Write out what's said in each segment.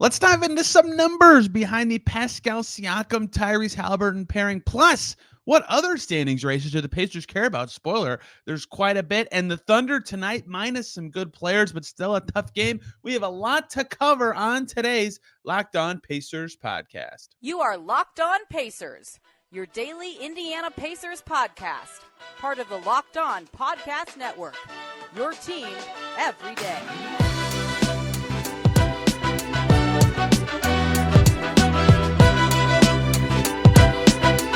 Let's dive into some numbers behind the Pascal Siakam Tyrese Haliburton pairing. Plus, what other standings races do the Pacers care about? Spoiler, there's quite a bit. And the Thunder tonight, minus some good players, but still a tough game. We have a lot to cover on today's Locked On Pacers podcast. You are Locked On Pacers, your daily Indiana Pacers podcast. Part of the Locked On Podcast Network, your team every day.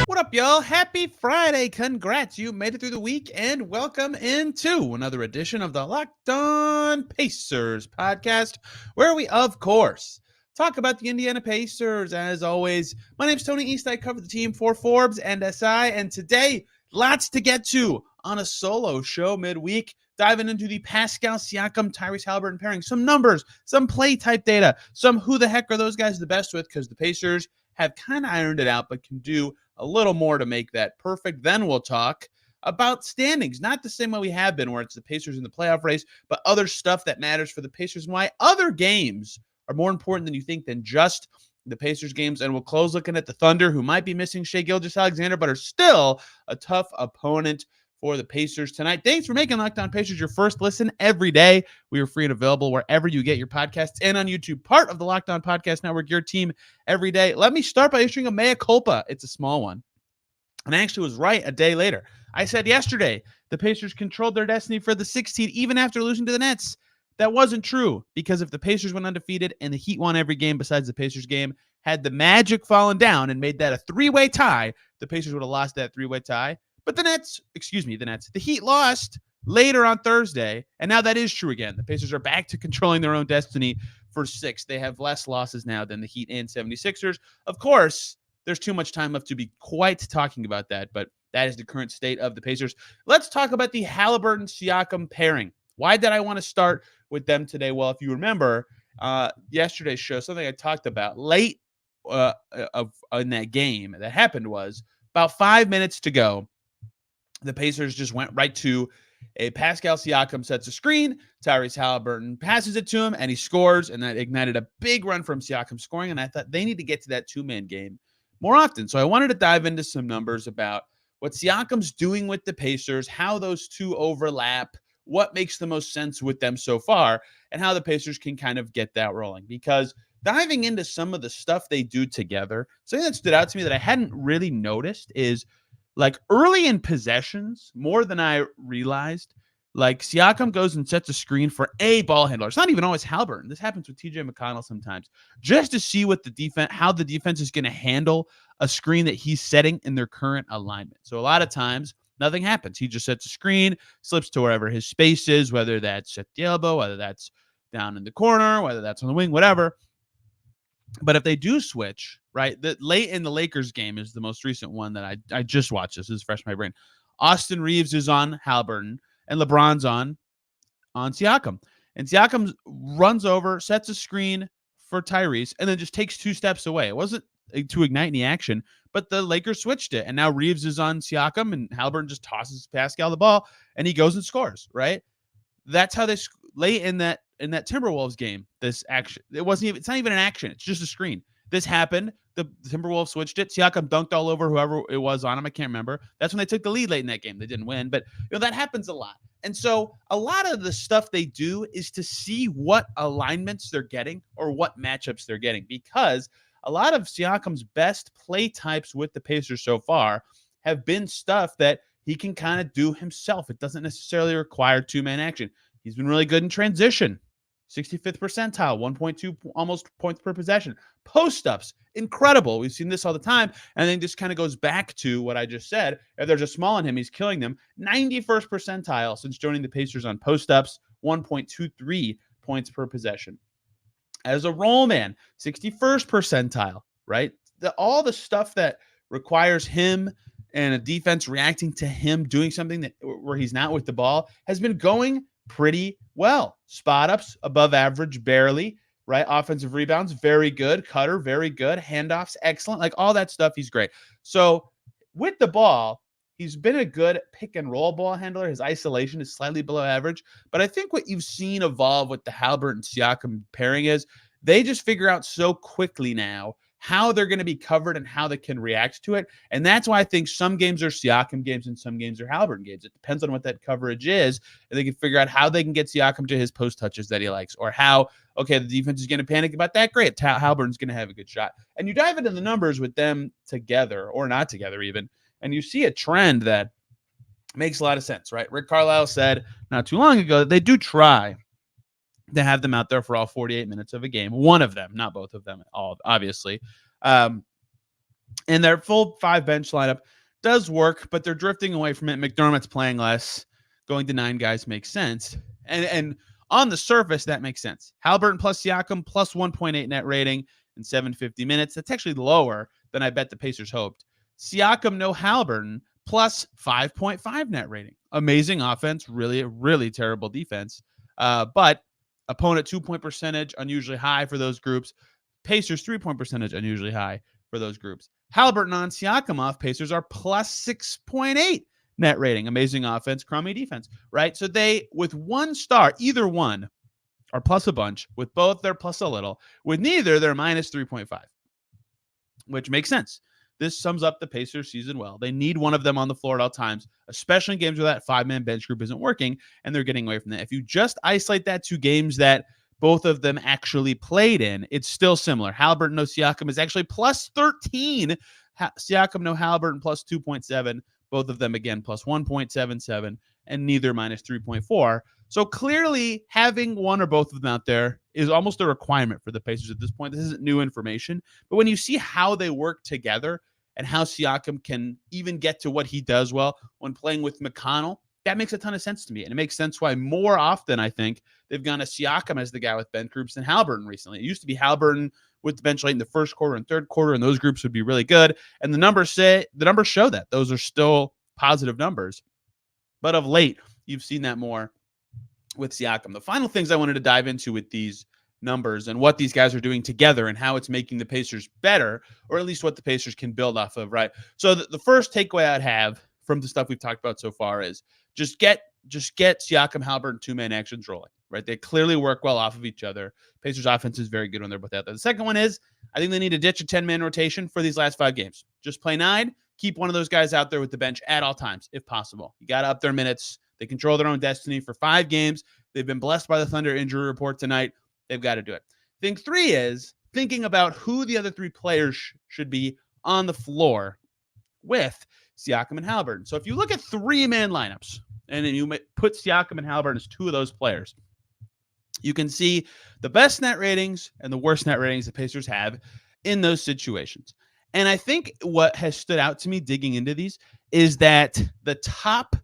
What up, y'all? Happy Friday. Congrats. You made it through the week, and welcome into another edition of the Locked On Pacers podcast, where we, of course, talk about the Indiana Pacers. As always, my name's Tony East. I cover the team for Forbes and SI, and today, lots to get to on a solo show midweek, diving into the Pascal Siakam Tyrese Haliburton pairing, some numbers, some play type data, some who the heck are those guys the best with, because the Pacers have kind of ironed it out, but can do a little more to make that perfect. Then we'll talk about standings, not the same way we have been, where it's the Pacers in the playoff race, but other stuff that matters for the Pacers and why other games are more important than you think than just the Pacers games. And we'll close looking at the Thunder, who might be missing Shai Gilgeous-Alexander, but are still a tough opponent for the Pacers tonight. Thanks for making Locked On Pacers your first listen every day. We are free and available wherever you get your podcasts and on YouTube, part of the Locked On Podcast Network, your team every day. Let me start by issuing a mea culpa. It's a small one. And I actually was right a day later. I said yesterday the Pacers controlled their destiny for the 16th even after losing to the Nets. That wasn't true, because if the Pacers went undefeated and the Heat won every game besides the Pacers game, had the Magic fallen down and made that a three-way tie, the Pacers would have lost that three-way tie. But the Heat lost later on Thursday, and now that is true again. The Pacers are back to controlling their own destiny for 6. They have less losses now than the Heat and 76ers. Of course, there's too much time left to be quite talking about that, but that is the current state of the Pacers. Let's talk about the Haliburton-Siakam pairing. Why did I want to start with them today? Well, if you remember yesterday's show, something I talked about late in that game that happened was about 5 minutes to go, the Pacers just went right to a Pascal Siakam sets a screen. Tyrese Haliburton passes it to him, and he scores, and that ignited a big run from Siakam scoring, and I thought they need to get to that two-man game more often. So I wanted to dive into some numbers about what Siakam's doing with the Pacers, how those two overlap, what makes the most sense with them so far, and how the Pacers can kind of get that rolling. Because diving into some of the stuff they do together, something that stood out to me that I hadn't really noticed is, like, early in possessions, more than I realized, like, Siakam goes and sets a screen for a ball handler. It's not even always Haliburton. This happens with TJ McConnell sometimes, just to see what how the defense is going to handle a screen that he's setting in their current alignment. So a lot of times, nothing happens. He just sets a screen, slips to wherever his space is, whether that's at the elbow, whether that's down in the corner, whether that's on the wing, whatever. But if they do switch, right, the late in the Lakers game is the most recent one that I just watched. This is fresh in my brain. Austin Reeves is on Haliburton, and LeBron's on Siakam. And Siakam runs over, sets a screen for Tyrese, and then just takes 2 steps away. It wasn't to ignite any action, but the Lakers switched it. And now Reeves is on Siakam, and Haliburton just tosses Pascal the ball, and he goes and scores, right? That's how they late in that Timberwolves game, this action, it's not even an action. It's just a screen. This happened. The Timberwolves switched it. Siakam dunked all over whoever it was on him. I can't remember. That's when they took the lead late in that game. They didn't win, but that happens a lot. And so a lot of the stuff they do is to see what alignments they're getting or what matchups they're getting, because a lot of Siakam's best play types with the Pacers so far have been stuff that he can kind of do himself. It doesn't necessarily require two-man action. He's been really good in transition. 65th percentile, 1.2 almost points per possession. Post-ups, incredible. We've seen this all the time. And then just kind of goes back to what I just said. If there's a small on him, he's killing them. 91st percentile since joining the Pacers on post-ups, 1.23 points per possession. As a roll man, 61st percentile, right? All the stuff that requires him and a defense reacting to him doing something where he's not with the ball has been going pretty well. Spot ups, above average, barely, right? Offensive rebounds, very good. Cutter, very good. Handoffs, excellent. Like, all that stuff, he's great. So with the ball, he's been a good pick and roll ball handler. His isolation is slightly below average. But I think what you've seen evolve with the Haliburton Siakam pairing is They just figure out so quickly now how they're going to be covered and how they can react to it. And that's why I think some games are Siakam games and some games are Haliburton games. It depends on what that coverage is. And they can figure out how they can get Siakam to his post touches that he likes, or how, okay, the defense is going to panic about that. Great. Haliburton's going to have a good shot. And you dive into the numbers with them together or not together even, and you see a trend that makes a lot of sense, right? Rick Carlisle said not too long ago that they do try to have them out there for all 48 minutes of a game. One of them, not both of them, all obviously. And their full 5 bench lineup does work, but they're drifting away from it. McDermott's playing less. Going to 9 guys makes sense. And on the surface, that makes sense. Haliburton plus Siakam plus 1.8 net rating in 750 minutes. That's actually lower than I bet the Pacers hoped. Siakam, no Haliburton, plus 5.5 net rating. Amazing offense, really, really terrible defense. But opponent 2-point percentage, unusually high for those groups. Pacers 3-point percentage, unusually high for those groups. Haliburton on Siakam off, Pacers are plus 6.8 net rating. Amazing offense, crummy defense, right? So they, with one star, either one, are plus a bunch. With both, they're plus a little. With neither, they're minus 3.5, which makes sense. This sums up the Pacers season well. They need one of them on the floor at all times, especially in games where that 5-man bench group isn't working and they're getting away from that. If you just isolate that to games that both of them actually played in, it's still similar. Haliburton, no Siakam is actually plus 13. Siakam, no Haliburton, plus 2.7. Both of them, again, plus 1.77, and neither minus 3.4. So clearly, having one or both of them out there is almost a requirement for the Pacers at this point. This isn't new information. But when you see how they work together and how Siakam can even get to what he does well when playing with McConnell, that makes a ton of sense to me. And it makes sense why more often, I think, they've gone to Siakam as the guy with bench groups than Haliburton recently. It used to be Haliburton with the bench late in the first quarter and third quarter, and those groups would be really good. And the numbers show that. Those are still positive numbers. But of late, you've seen that more with Siakam. The final things I wanted to dive into with these numbers and what these guys are doing together and how it's making the Pacers better, or at least what the Pacers can build off of, right? So the first takeaway I'd have from the stuff we've talked about so far is just get Siakam, Haliburton, 2-man actions rolling, right? They clearly work well off of each other. Pacers offense is very good when they're both out there. The second one is I think they need to ditch a 10-man rotation for these last 5 games. Just play 9. Keep one of those guys out there with the bench at all times, if possible. You got to up their minutes. They control their own destiny for 5 games. They've been blessed by the Thunder injury report tonight. They've got to do it. Thing 3 is thinking about who the other 3 players should be on the floor with Siakam and Haliburton. So if you look at 3-man lineups, and then you put Siakam and Haliburton as 2 of those players, you can see the best net ratings and the worst net ratings the Pacers have in those situations. And I think what has stood out to me digging into these is that the top,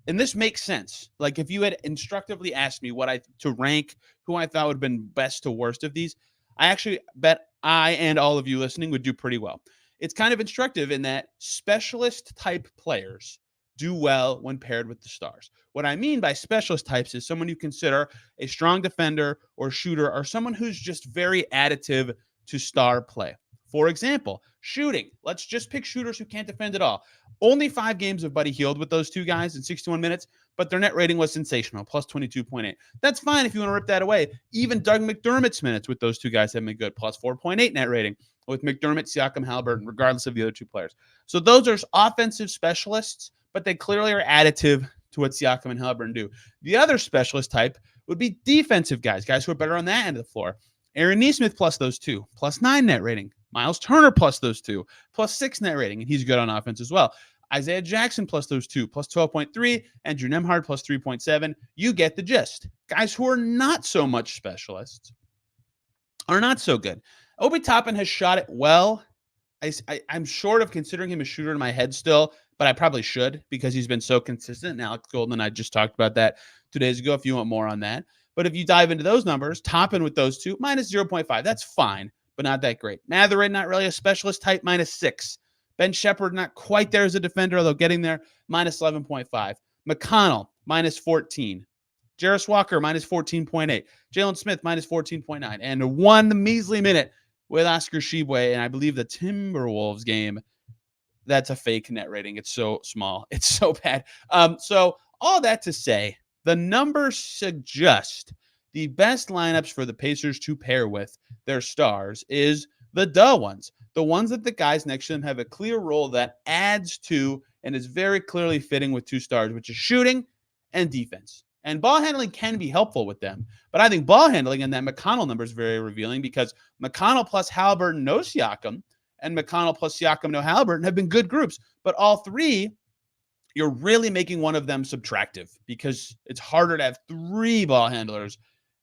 and this makes sense. Like if you had instructively asked me to rank who I thought would have been best to worst of these, I actually bet I and all of you listening would do pretty well. It's kind of instructive in that specialist type players do well when paired with the stars. What I mean by specialist types is someone you consider a strong defender or shooter, or someone who's just very additive to star play. For example, shooting. Let's just pick shooters who can't defend at all. Only 5 games of Buddy Hield with those 2 guys in 61 minutes, but their net rating was sensational, plus 22.8. That's fine if you want to rip that away. Even Doug McDermott's minutes with those 2 guys have been good, plus 4.8 net rating with McDermott, Siakam, Haliburton, regardless of the other 2 players. So those are offensive specialists, but they clearly are additive to what Siakam and Haliburton do. The other specialist type would be defensive guys who are better on that end of the floor. Aaron Nesmith plus those 2, plus 9 net rating. Myles Turner plus those 2, plus 6 net rating, and he's good on offense as well. Isaiah Jackson plus those 2, plus 12.3, Andrew Nembhard plus 3.7. You get the gist. Guys who are not so much specialists are not so good. Obi Toppin has shot it well. I'm short of considering him a shooter in my head still, but I probably should because he's been so consistent. And Alex Golden, I just talked about that 2 days ago if you want more on that. But if you dive into those numbers, Toppin with those 2, minus 0.5. That's fine, but not that great. Mathurin, not really a specialist type, minus 6. Ben Shepherd, not quite there as a defender, although getting there, minus 11.5. McConnell, minus 14. Jarris Walker, minus 14.8. Jalen Smith, minus 14.9. And 1 measly minute with Oscar Tshiebwe, and I believe the Timberwolves game, that's a fake net rating. It's so small. It's so bad. So all that to say, the numbers suggest the best lineups for the Pacers to pair with their stars is the ones. The ones that the guys next to them have a clear role that adds to and is very clearly fitting with two stars, which is shooting and defense. And ball handling can be helpful with them. But I think ball handling and that McConnell number is very revealing because McConnell plus Haliburton no Siakam and McConnell plus Siakam no Haliburton have been good groups. But all three, you're really making one of them subtractive because it's harder to have three ball handlers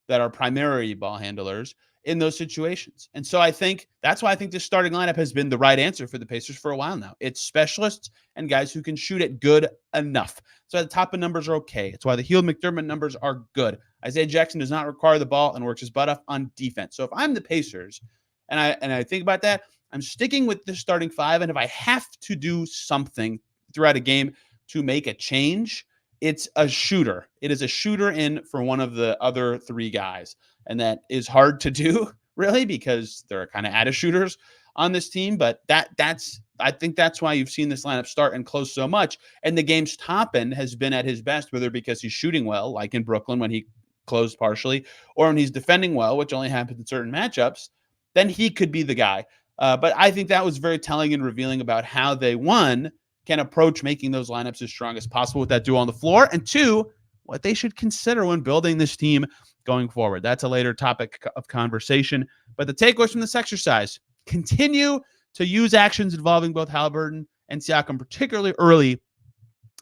that are primary ball handlers in those situations. And so I think that's why I think this starting lineup has been the right answer for the Pacers for a while now. It's specialists and guys who can shoot it good enough. So the top of numbers are okay. It's why the Heald McDermott numbers are good. Isaiah Jackson does not require the ball and works his butt off on defense. So if I'm the Pacers and I think about that, I'm sticking with the starting five. And if I have to do something throughout a game to make a change, it's a shooter. It is a shooter in for one of the other three guys. And that is hard to do, really, because there are kind of out of shooters on this team. But I think that's why you've seen this lineup start and close so much. And the game's top end has been at his best, whether because he's shooting well, like in Brooklyn when he closed partially, or when he's defending well, which only happens in certain matchups, then he could be the guy. But I think that was very telling and revealing about how they, one, can approach making those lineups as strong as possible with that duo on the floor, and two, what they should consider when building this team going forward. That's a later topic of conversation. But the takeaways from this exercise: continue to use actions involving both Haliburton and Siakam, particularly early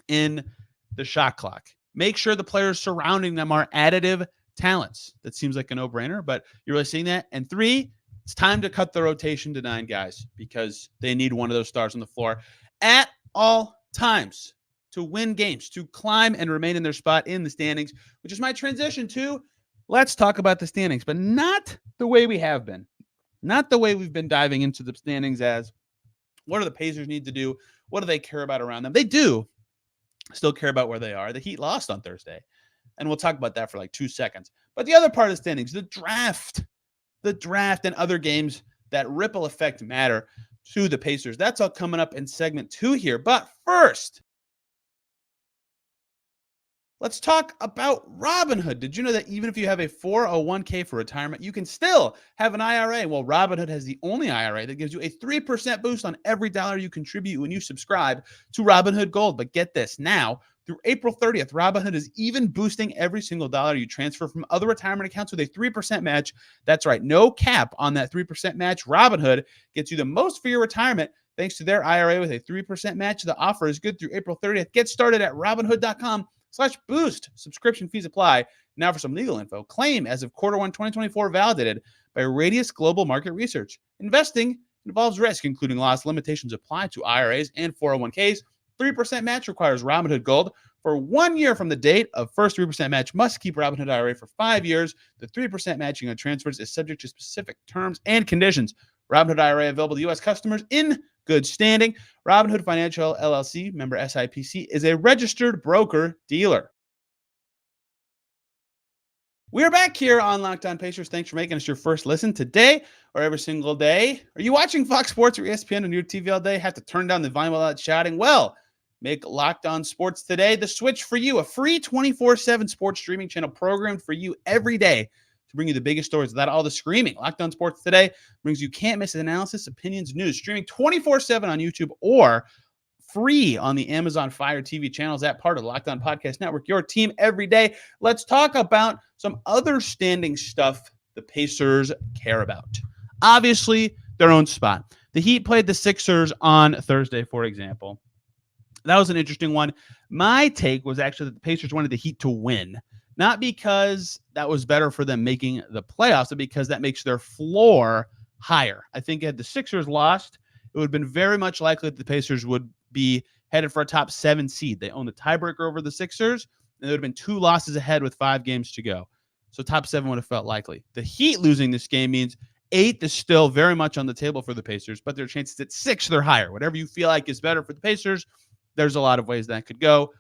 in the shot clock. Make sure the players surrounding them are additive talents. That seems like a no-brainer, but you're really seeing that. And three, it's time to cut the rotation to 9 guys because they need one of those stars on the floor at all times to win games, to climb and remain in their spot in the standings, which is my transition to let's talk about the standings, but not the way we have been. Not the way we've been diving into the standings as what do the Pacers need to do? What do they care about around them? They do still care about where they are. The Heat lost on Thursday, and we'll talk about that for like 2 seconds. But the other part of the standings, the draft and other games that ripple effect matter to the Pacers. That's all coming up in segment 2 here. But first, let's talk about Robinhood. Did you know that even if you have a 401k for retirement, you can still have an IRA? Well, Robinhood has the only IRA that gives you a 3% boost on every dollar you contribute when you subscribe to Robinhood Gold. But get this, now through April 30th, Robinhood is even boosting every single dollar you transfer from other retirement accounts with a 3% match. That's right, no cap on that 3% match. Robinhood gets you the most for your retirement thanks to their IRA with a 3% match. The offer is good through April 30th. Get started at Robinhood.com/boost. Subscription fees apply. Now for some legal info. Claim as of Q1 2024 validated by Radius Global Market Research. Investing involves risk, including loss. Limitations apply to IRAs and 401ks. 3% match requires Robinhood Gold for 1 year from the date of first 3% match. Must keep Robinhood IRA for 5 years. The 3% matching on transfers is subject to specific terms and conditions. Robinhood IRA available to U.S. customers in good standing. Robinhood Financial LLC, member SIPC, is a registered broker-dealer. We're back here on Locked On Pacers. Thanks for making us your first listen today or every single day. Are you watching Fox Sports or ESPN on your TV all day? Have to turn down the volume without shouting? Well, make Locked On Sports Today the switch for you. A free 24/7 sports streaming channel programmed for you every day to bring you the biggest stories without all the screaming. Locked On Sports Today brings you can't miss analysis, opinions, news, streaming 24/7 on YouTube or free on the Amazon Fire TV channels. That part of the Locked On Podcast Network, your team every day. Let's talk about some other standing stuff the Pacers care about. Obviously, their own spot. The Heat played the Sixers on Thursday, for example. That was an interesting one. My take was actually that the Pacers wanted the Heat to win, not because that was better for them making the playoffs, but because that makes their floor higher. I think had the Sixers lost, it would have been very much likely that the Pacers would be headed for a top 7 seed. They own the tiebreaker over the Sixers, and there would have been 2 losses ahead with 5 games to go. So top 7 would have felt likely. The Heat losing this game means 8 is still very much on the table for the Pacers, but their chances at 6, they're higher. Whatever you feel like is better for the Pacers, there's a lot of ways that could go.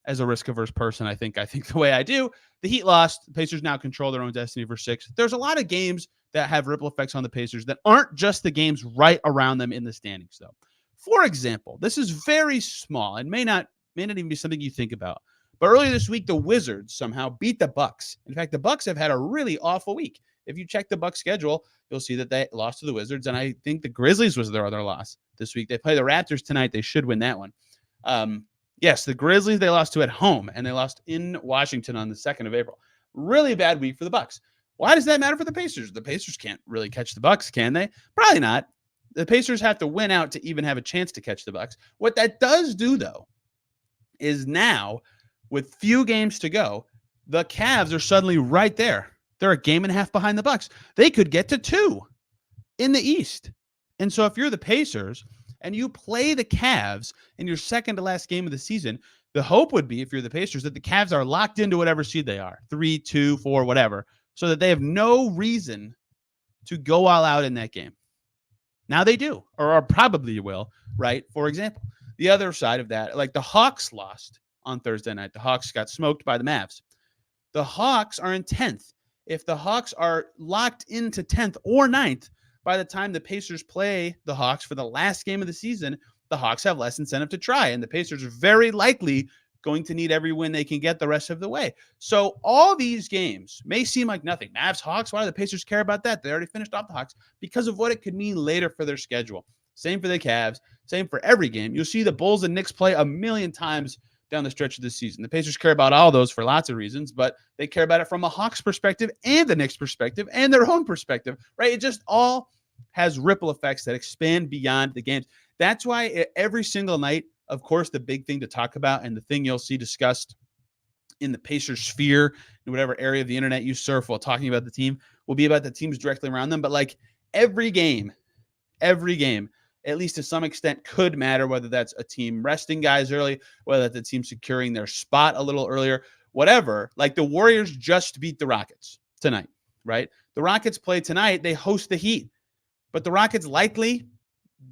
As a risk-averse person, I think the way I do. The Heat lost. The Pacers now control their own destiny for 6. There's a lot of games that have ripple effects on the Pacers that aren't just the games right around them in the standings, though. For example, this is very small and may not even be something you think about, But earlier this week, the Wizards somehow beat the Bucks. In fact, the Bucks have had a really awful week. If you check the Bucks schedule, you'll see that they lost to the Wizards, and I think the Grizzlies was their other loss this week. They play the Raptors tonight. They should win that one. Yes, the Grizzlies they lost to at home, and they lost in Washington on the 2nd of April. Really bad week for the Bucks. Why does that matter for the Pacers? The Pacers can't really catch the Bucks, can they? Probably not. The Pacers have to win out to even have a chance to catch the Bucks. What that does do, though, is now, with few games to go, the Cavs are suddenly right there. They're a game and a half behind the Bucks. They could get to 2 in the East. And so if you're the Pacers and you play the Cavs in your second to last game of the season, the hope would be, if you're the Pacers, that the Cavs are locked into whatever seed they are, 3, 2, 4, whatever, so that they have no reason to go all out in that game. Now they do, or probably will, right? For example, the other side of that, like the Hawks lost on Thursday night. The Hawks got smoked by the Mavs. The Hawks are in 10th. If the Hawks are locked into 10th or 9th, by the time the Pacers play the Hawks for the last game of the season, the Hawks have less incentive to try, and the Pacers are very likely going to need every win they can get the rest of the way. So all these games may seem like nothing. Mavs, Hawks, why do the Pacers care about that? They already finished off the Hawks because of what it could mean later for their schedule. Same for the Cavs, same for every game. You'll see the Bulls and Knicks play a million times down the stretch of this season. The Pacers care about all those for lots of reasons, but they care about it from a Hawks perspective and the Knicks perspective and their own perspective, right? It just all has ripple effects that expand beyond the games. That's why every single night, of course, the big thing to talk about and the thing you'll see discussed in the Pacers sphere, in whatever area of the internet you surf while talking about the team, will be about the teams directly around them. But like every game, at least to some extent, could matter, whether that's a team resting guys early, whether that's a team securing their spot a little earlier, whatever. Like the Warriors just beat the Rockets tonight, right? The Rockets play tonight. They host the Heat, but the Rockets likely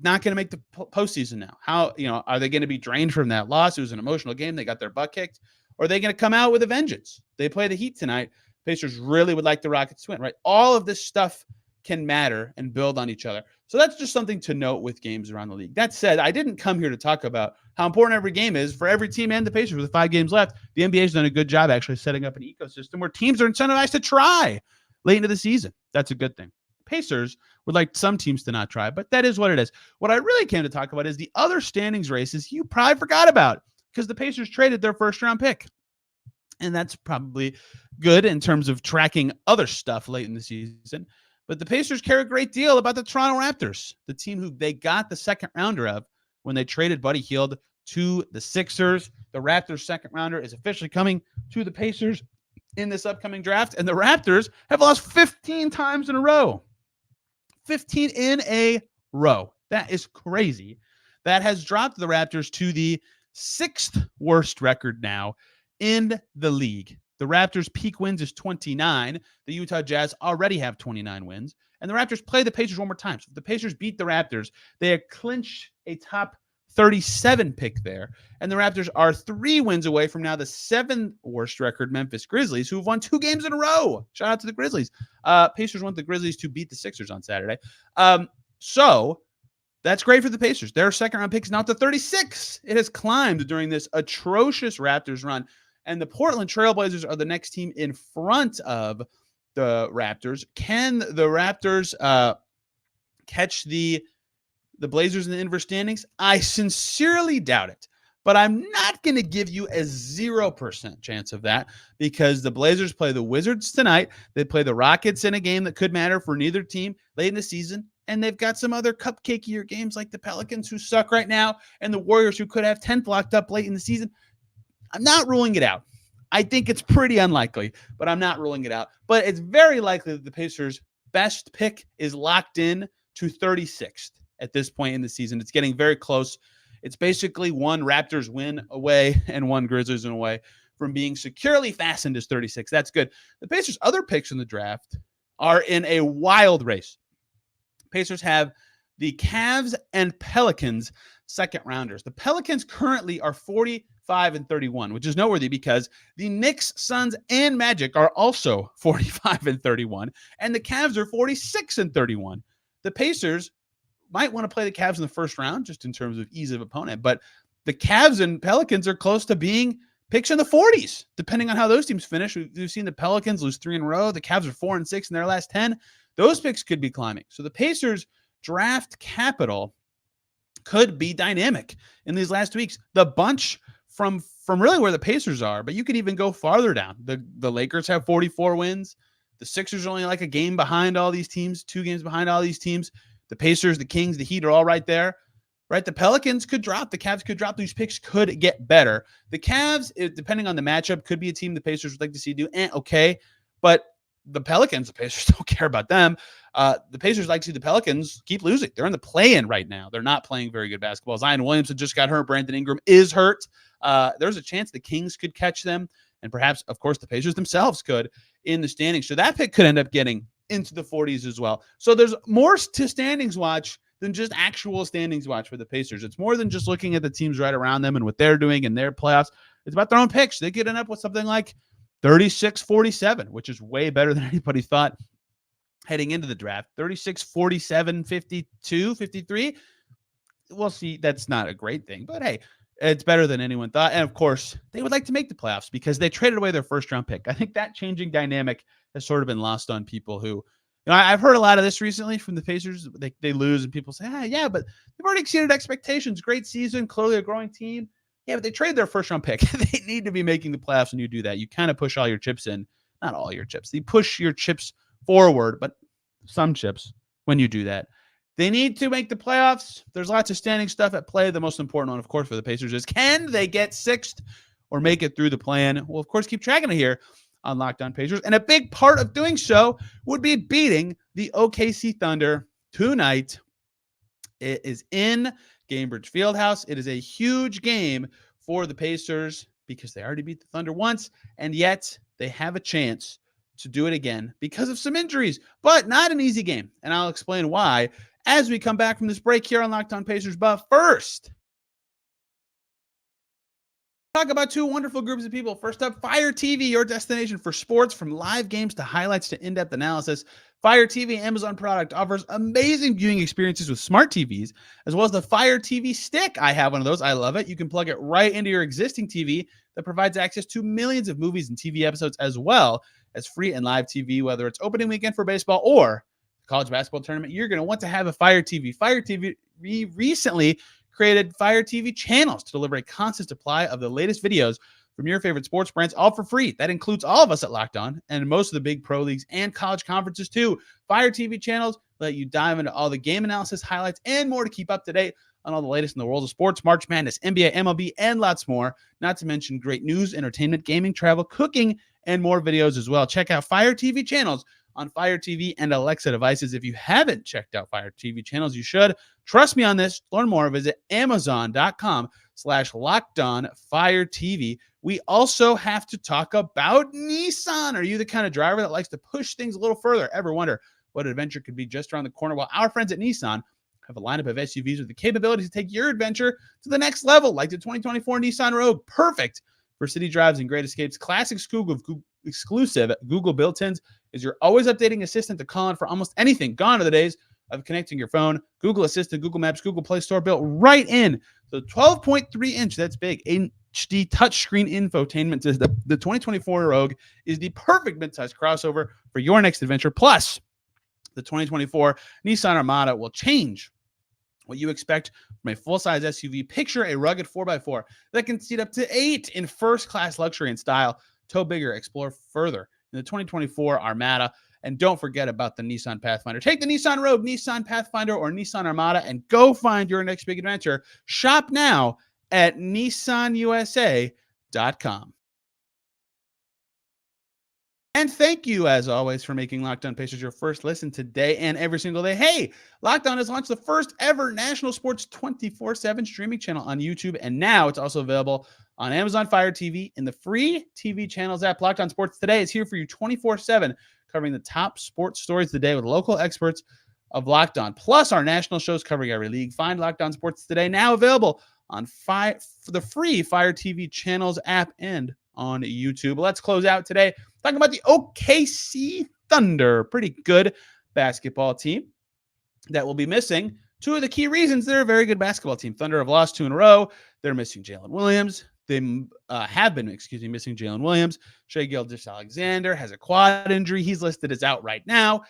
not going to make the postseason now. How, are they going to be drained from that loss? It was an emotional game. They got their butt kicked. Or are they going to come out with a vengeance? They play the Heat tonight. Pacers really would like the Rockets to win, right? All of this stuff can matter and build on each other. So that's just something to note with games around the league. That said, I didn't come here to talk about how important every game is for every team and the Pacers with 5 games left. The NBA has done a good job actually setting up an ecosystem where teams are incentivized to try late into the season. That's a good thing. Pacers would like some teams to not try, but that is what it is. What I really came to talk about is the other standings races you probably forgot about because the Pacers traded their first-round pick. And that's probably good in terms of tracking other stuff late in the season. But the Pacers care a great deal about the Toronto Raptors, the team who they got the second rounder of when they traded Buddy Hield to the Sixers. The Raptors second rounder is officially coming to the Pacers in this upcoming draft. And the Raptors have lost 15 times in a row. 15 in a row. That is crazy. That has dropped the Raptors to the 6th worst record now in the league. The Raptors' peak wins is 29. The Utah Jazz already have 29 wins. And the Raptors play the Pacers one more time. So if the Pacers beat the Raptors, they clinch a top 37 pick there. And the Raptors are 3 wins away from now the 7th worst record Memphis Grizzlies, who've won 2 games in a row. Shout out to the Grizzlies. Pacers want the Grizzlies to beat the Sixers on Saturday. So that's great for the Pacers. Their second-round pick is now to 36. It has climbed during this atrocious Raptors run. And the Portland Trailblazers are the next team in front of the Raptors. Can the Raptors catch the Blazers in the inverse standings? I sincerely doubt it. But I'm not going to give you a 0% chance of that because the Blazers play the Wizards tonight. They play the Rockets in a game that could matter for neither team late in the season. And they've got some other cupcakeier games like the Pelicans, who suck right now, and the Warriors, who could have 10th locked up late in the season. I'm not ruling it out. I think it's pretty unlikely, but I'm not ruling it out. But it's very likely that the Pacers' best pick is locked in to 36th at this point in the season. It's getting very close. It's basically one Raptors win away and one Grizzlies win away from being securely fastened as 36. That's good. The Pacers' other picks in the draft are in a wild race. Pacers have the Cavs and Pelicans second rounders. The Pelicans currently are 45-31, which is noteworthy because the Knicks, Suns, and Magic are also 45-31, and the Cavs are 46-31. The Pacers might want to play the Cavs in the first round just in terms of ease of opponent, but the Cavs and Pelicans are close to being picks in the 40s, depending on how those teams finish. We've seen the Pelicans lose 3 in a row. The Cavs are 4-6 in their last 10. Those picks could be climbing. So the Pacers draft capital could be dynamic in these last weeks. The bunch from really where the Pacers are, but you could even go farther down. The Lakers have 44 wins. The Sixers are only like a game behind all these teams, 2 games behind all these teams. The Pacers, the Kings, the Heat are all right there. Right, the Pelicans could drop. The Cavs could drop. These picks could get better. The Cavs, depending on the matchup, could be a team the Pacers would like to see do okay. But the Pelicans, the Pacers don't care about them. The Pacers like to see the Pelicans keep losing. They're in the play-in right now. They're not playing very good basketball. Zion Williamson just got hurt. Brandon Ingram is hurt. There's a chance the Kings could catch them, and perhaps, of course, the Pacers themselves could in the standings. So that pick could end up getting into the 40s as well. So there's more to standings watch than just actual standings watch for the Pacers. It's more than just looking at the teams right around them and what they're doing in their playoffs. It's about their own picks. They could end up with something like 36-47, which is way better than anybody thought heading into the draft. 36-47, 52, 53. We'll see. That's not a great thing, but hey, it's better than anyone thought. And of course, they would like to make the playoffs because they traded away their first round pick. I think that changing dynamic has sort of been lost on people who, I've heard a lot of this recently from the Pacers. They lose and people say, yeah, but they've already exceeded expectations. Great season, clearly a growing team. Yeah, but they traded their first round pick. They need to be making the playoffs when you do that. You kind of push all your chips in. Not all your chips. You push your chips forward, but some chips when you do that. They need to make the playoffs. There's lots of standing stuff at play. The most important one, of course, for the Pacers is, can they get 6th or make it through the plan? We'll, of course, keep tracking it here on Locked On Pacers. And a big part of doing so would be beating the OKC Thunder tonight. It is in Gainbridge Fieldhouse. It is a huge game for the Pacers because they already beat the Thunder once, and yet they have a chance to do it again because of some injuries, but not an easy game. And I'll explain why as we come back from this break here on Locked On Pacers. But first, talk about 2 wonderful groups of people. First up, Fire TV, your destination for sports, from live games to highlights to in-depth analysis. Fire TV, Amazon product, offers amazing viewing experiences with smart TVs, as well as the Fire TV Stick. I have one of those. I love it. You can plug it right into your existing TV that provides access to millions of movies and TV episodes, as well as free and live TV, whether it's opening weekend for baseball or college basketball tournament. You're going to want to have a Fire TV. Fire TV recently created Fire TV channels to deliver a constant supply of the latest videos from your favorite sports brands, all for free. That includes all of us at Locked On and most of the big pro leagues and college conferences too. Fire TV channels let you dive into all the game analysis, highlights, and more to keep up to date on all the latest in the world of sports, March Madness, NBA, MLB, and lots more. Not to mention great news, entertainment, gaming, travel, cooking, and more videos as well. Check out Fire TV channels on Fire TV and Alexa devices. If you haven't checked out Fire TV channels, you should. Trust me on this. Learn more. Visit Amazon.com/LockedOnFireTV. We also have to talk about Nissan. Are you the kind of driver that likes to push things a little further? Ever wonder what adventure could be just around the corner? Well, our friends at Nissan have a lineup of SUVs with the capability to take your adventure to the next level, like the 2024 Nissan Rogue. Perfect for city drives and great escapes. Classic exclusive Google built-ins is your always updating assistant to call on for almost anything. Gone are the days of connecting your phone. Google Assistant, Google Maps, Google Play Store built right in. So 12.3 inch, that's big, HD touchscreen infotainment system. The 2024 Rogue is the perfect midsize crossover for your next adventure. Plus, the 2024 Nissan Armada will change what you expect from a full-size SUV. Picture a rugged 4x4 that can seat up to 8 in first-class luxury and style. Tow bigger, explore further in the 2024 Armada. And don't forget about the Nissan Pathfinder. Take the Nissan Rogue, Nissan Pathfinder, or Nissan Armada and go find your next big adventure. Shop now at nissanusa.com. And thank you, as always, for making Locked On Pacers your first listen today and every single day. Hey, Locked On has launched the first ever national sports 24/7 streaming channel on YouTube, and now it's also available on Amazon Fire TV in the free TV channels app. Locked On Sports Today is here for you 24/7, covering the top sports stories of the day with local experts of Locked On, plus our national shows covering every league. Find Locked On Sports Today now available on the free Fire TV channels app and on YouTube. Let's close out today talking about the OKC Thunder. Pretty good basketball team that will be missing 2 of the key reasons they're a very good basketball team. Thunder have lost 2 in a row. They're missing Jalen Williams. They have been, missing Jalen Williams. Shai Gilgeous-Alexander has a quad injury. He's listed as out right now.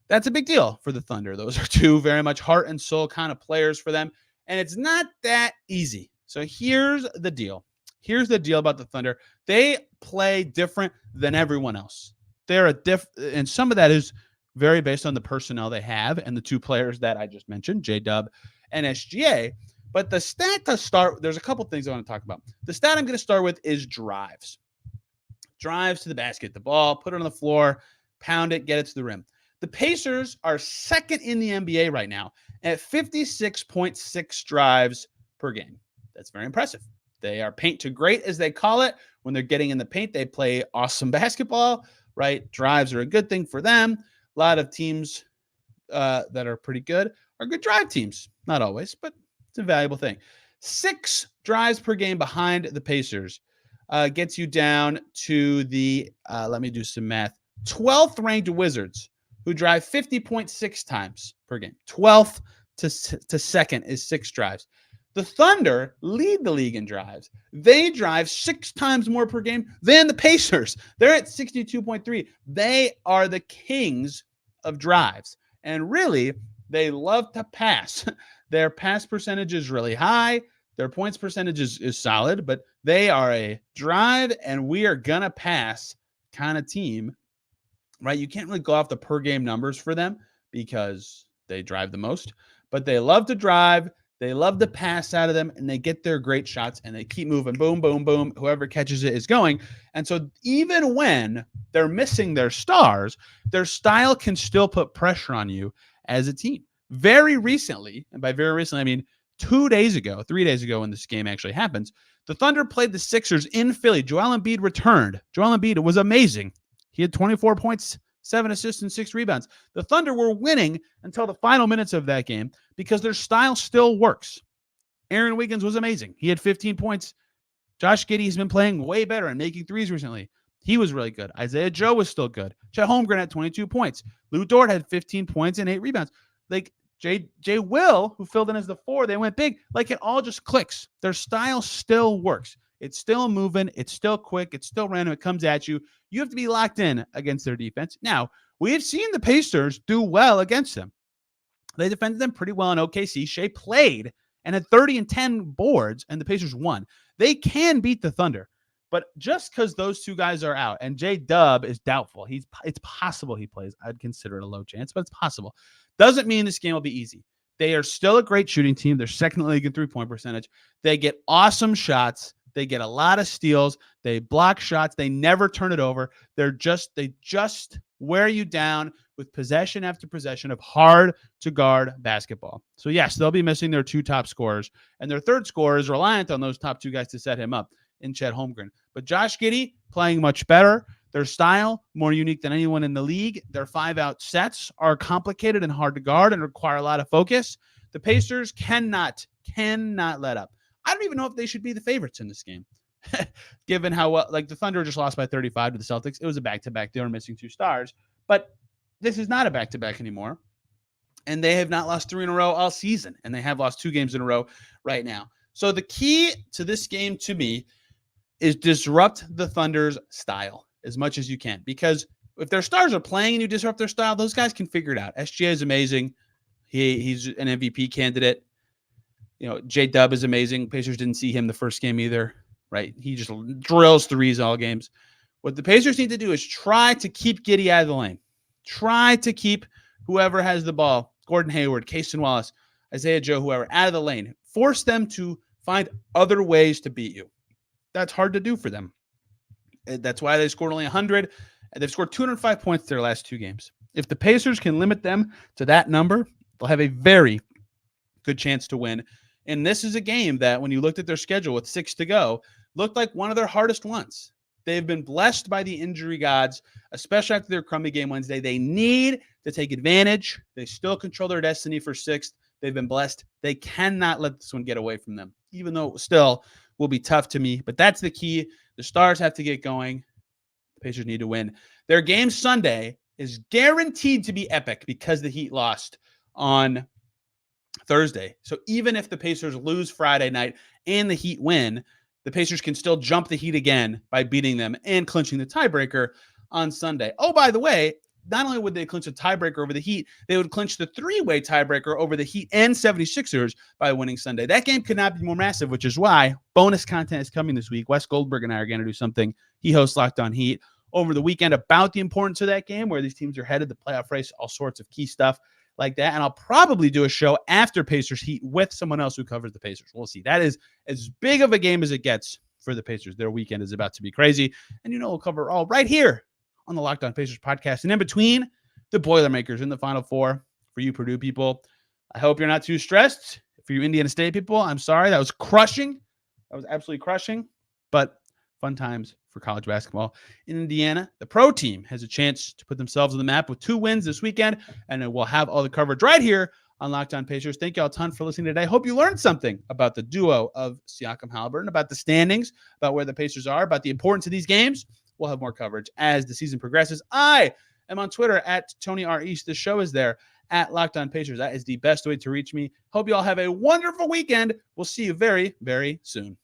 That's a big deal for the Thunder. Those are two very much heart and soul kind of players for them. And it's not that easy. So here's the deal. Here's the deal about the Thunder. They play different than everyone else. They're and some of that is very based on the personnel they have and the two players that I just mentioned, J-Dub and SGA. But the stat to start, there's a couple things I want to talk about. The stat I'm going to start with is drives. Drives to the basket, the ball, put it on the floor, pound it, get it to the rim. The Pacers are second in the NBA right now at 56.6 drives per game. That's very impressive. They are paint to great, as they call it. When they're getting in the paint, they play awesome basketball, right? Drives are a good thing for them. A lot of teams that are pretty good are good drive teams. Not always, but it's a valuable thing. 6 drives per game behind the Pacers gets you down to the, let me do some math, 12th ranked Wizards, who drive 50.6 times per game. 12th to second is 6 drives. The Thunder lead the league in drives. They drive 6 times more per game than the Pacers. They're at 62.3. They are the kings of drives. And really, they love to pass. Their pass percentage is really high. Their points percentage is solid, but they are a drive and we are going to pass kind of team, right? You can't really go off the per game numbers for them because they drive the most, but they love to drive. They love to pass out of them, and they get their great shots, and they keep moving. Boom, boom, boom. Whoever catches it is going. And so even when they're missing their stars, their style can still put pressure on you as a team. Very recently, and by very recently, I mean 3 days ago, when this game actually happens, the Thunder played the Sixers in Philly. Joel Embiid returned. Joel Embiid was amazing. He had 24 points, 7 assists, and 6 rebounds. The Thunder were winning until the final minutes of that game because their style still works. Aaron Wiggins was amazing. He had 15 points. Josh Giddey's been playing way better and making threes recently. He was really good. Isaiah Joe was still good. Chet Holmgren had 22 points. Lou Dort had 15 points and 8 rebounds. Like Jay Will, who filled in as the 4, they went big. Like it all just clicks. Their style still works. It's still moving. It's still quick. It's still random. It comes at you. You have to be locked in against their defense. Now, we have seen the Pacers do well against them. They defended them pretty well in OKC. Shai played and had 30 and 10 boards, and the Pacers won. They can beat the Thunder. But just because those two guys are out, and J-Dub is doubtful, it's possible he plays. I'd consider it a low chance, but it's possible. Doesn't mean this game will be easy. They are still a great shooting team. They're second in the league in three-point percentage. They get awesome shots. They get a lot of steals. They block shots. They never turn it over. They just wear you down with possession after possession of hard-to-guard basketball. So, yes, they'll be missing their 2 top scorers, and their third scorer is reliant on those top 2 guys to set him up in Chet Holmgren. But Josh Giddey playing much better. Their style, more unique than anyone in the league. Their 5-out sets are complicated and hard to guard and require a lot of focus. The Pacers cannot let up. I don't even know if they should be the favorites in this game, given how well, like the Thunder just lost by 35 to the Celtics. It was a back-to-back. They were missing 2 stars, but this is not a back-to-back anymore. And they have not lost 3 in a row all season, and they have lost 2 games in a row right now. So the key to this game to me is disrupt the Thunder's style as much as you can, because if their stars are playing and you disrupt their style, those guys can figure it out. SGA is amazing. He's an MVP candidate. You know, J-Dub is amazing. Pacers didn't see him the first game either, right? He just drills threes all games. What the Pacers need to do is try to keep Giddey out of the lane. Try to keep whoever has the ball, Gordon Hayward, Cason Wallace, Isaiah Joe, whoever, out of the lane. Force them to find other ways to beat you. That's hard to do for them. That's why they scored only 100. They've scored 205 points their last 2 games. If the Pacers can limit them to that number, they'll have a very good chance to win. And this is a game that, when you looked at their schedule with 6 to go, looked like one of their hardest ones. They've been blessed by the injury gods, especially after their crummy game Wednesday. They need to take advantage. They still control their destiny for 6th. They've been blessed. They cannot let this one get away from them, even though it still will be tough to me. But that's the key. The Stars have to get going. The Pacers need to win. Their game Sunday is guaranteed to be epic because the Heat lost on Thursday. So even if the Pacers lose Friday night and the Heat win, the Pacers can still jump the Heat again by beating them and clinching the tiebreaker on Sunday. Oh, by the way, not only would they clinch a tiebreaker over the Heat, they would clinch the three-way tiebreaker over the Heat and 76ers by winning Sunday. That game could not be more massive, which is why bonus content is coming this week. Wes Goldberg and I are going to do something. He hosts Locked On Heat over the weekend about the importance of that game, where these teams are headed, the playoff race, all sorts of key stuff like that. And I'll probably do a show after Pacers Heat with someone else who covers the Pacers. We'll see. That is as big of a game as it gets for the Pacers. Their weekend is about to be crazy. And we'll cover all right here on the Locked On Pacers podcast. And in between, the Boilermakers in the Final Four for you Purdue people. I hope you're not too stressed. For you Indiana State people, I'm sorry. That was crushing. That was absolutely crushing. But fun times for college basketball in Indiana. The pro team has a chance to put themselves on the map with 2 wins this weekend, and we'll have all the coverage right here on Locked On Pacers. Thank you all a ton for listening today. Hope you learned something about the duo of Siakam Haliburton, about the standings, about where the Pacers are, about the importance of these games. We'll have more coverage as the season progresses. I am on Twitter at Tony R. East. The show is there at Locked On Pacers. That is the best way to reach me. Hope you all have a wonderful weekend. We'll see you very, very soon.